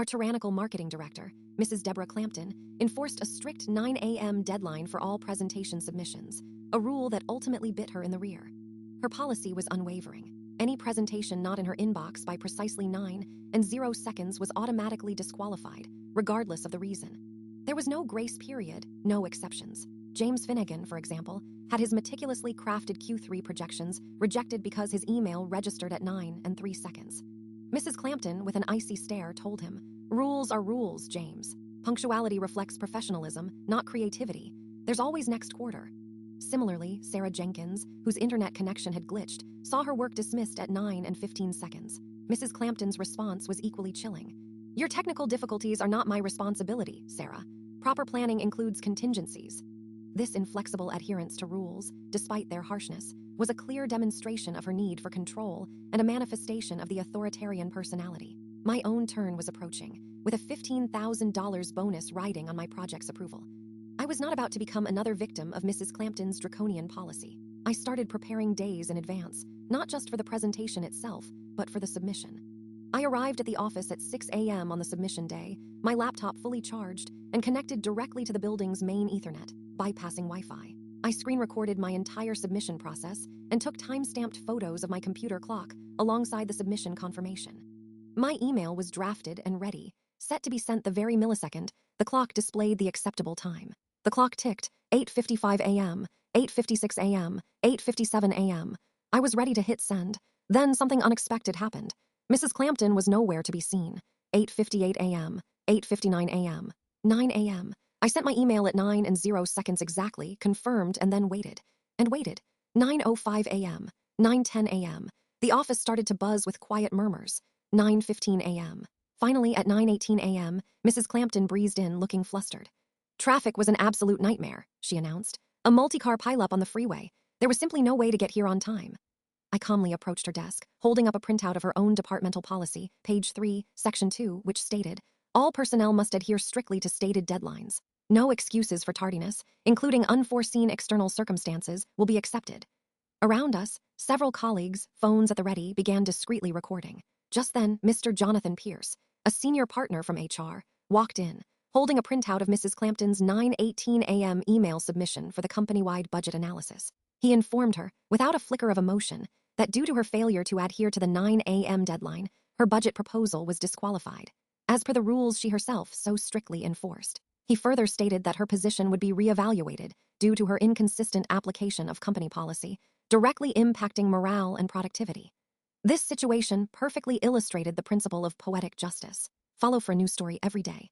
Our tyrannical marketing director, Mrs. Deborah Clampton, enforced a strict 9 a.m. deadline for all presentation submissions, a rule that ultimately bit her in the rear. Her policy was unwavering. Any presentation not in her inbox by precisely 9 seconds was automatically disqualified, regardless of the reason. There was no grace period, no exceptions. James Finnegan, for example, had his meticulously crafted Q3 projections rejected because his email registered at 9 seconds. Mrs. Clampton, with an icy stare, told him, "Rules are rules, James. Punctuality reflects professionalism, not creativity. There's always next quarter." Similarly, Sarah Jenkins, whose internet connection had glitched, saw her work dismissed at 9 seconds. Mrs. Clampton's response was equally chilling. "Your technical difficulties are not my responsibility, Sarah. Proper planning includes contingencies." This inflexible adherence to rules, despite their harshness, was a clear demonstration of her need for control and a manifestation of the authoritarian personality. My own turn was approaching, with a $15,000 bonus riding on my project's approval. I was not about to become another victim of Mrs. Clampton's draconian policy. I started preparing days in advance, not just for the presentation itself, but for the submission. I arrived at the office at 6 a.m. on the submission day, my laptop fully charged, and connected directly to the building's main Ethernet, bypassing Wi-Fi. I screen recorded my entire submission process and took time-stamped photos of my computer clock alongside the submission confirmation. My email was drafted and ready, set to be sent the very millisecond the clock displayed the acceptable time. The clock ticked, 8:55 a.m., 8:56 a.m., 8:57 a.m. I was ready to hit send. Then something unexpected happened. Mrs. Clampton was nowhere to be seen. 8:58 a.m., 8:59 a.m., 9 a.m. I sent my email at 9 exactly, confirmed, and then waited. And waited. 9:05 a.m., 9:10 a.m. The office started to buzz with quiet murmurs. 9:15 a.m. Finally, at 9:18 a.m., Mrs. Clampton breezed in, looking flustered. "Traffic was an absolute nightmare," she announced. "A multi-car pileup on the freeway. There was simply no way to get here on time." I calmly approached her desk, holding up a printout of her own departmental policy, page 3, section 2, which stated, "All personnel must adhere strictly to stated deadlines. No excuses for tardiness, including unforeseen external circumstances, will be accepted." Around us, several colleagues, phones at the ready, began discreetly recording. Just then, Mr. Jonathan Pierce, a senior partner from HR, walked in, holding a printout of Mrs. Clampton's 9:18 a.m. email submission for the company-wide budget analysis. He informed her, without a flicker of emotion, that due to her failure to adhere to the 9 a.m. deadline, her budget proposal was disqualified, as per the rules she herself so strictly enforced. He further stated that her position would be reevaluated due to her inconsistent application of company policy, directly impacting morale and productivity. This situation perfectly illustrated the principle of poetic justice. Follow for a new story every day.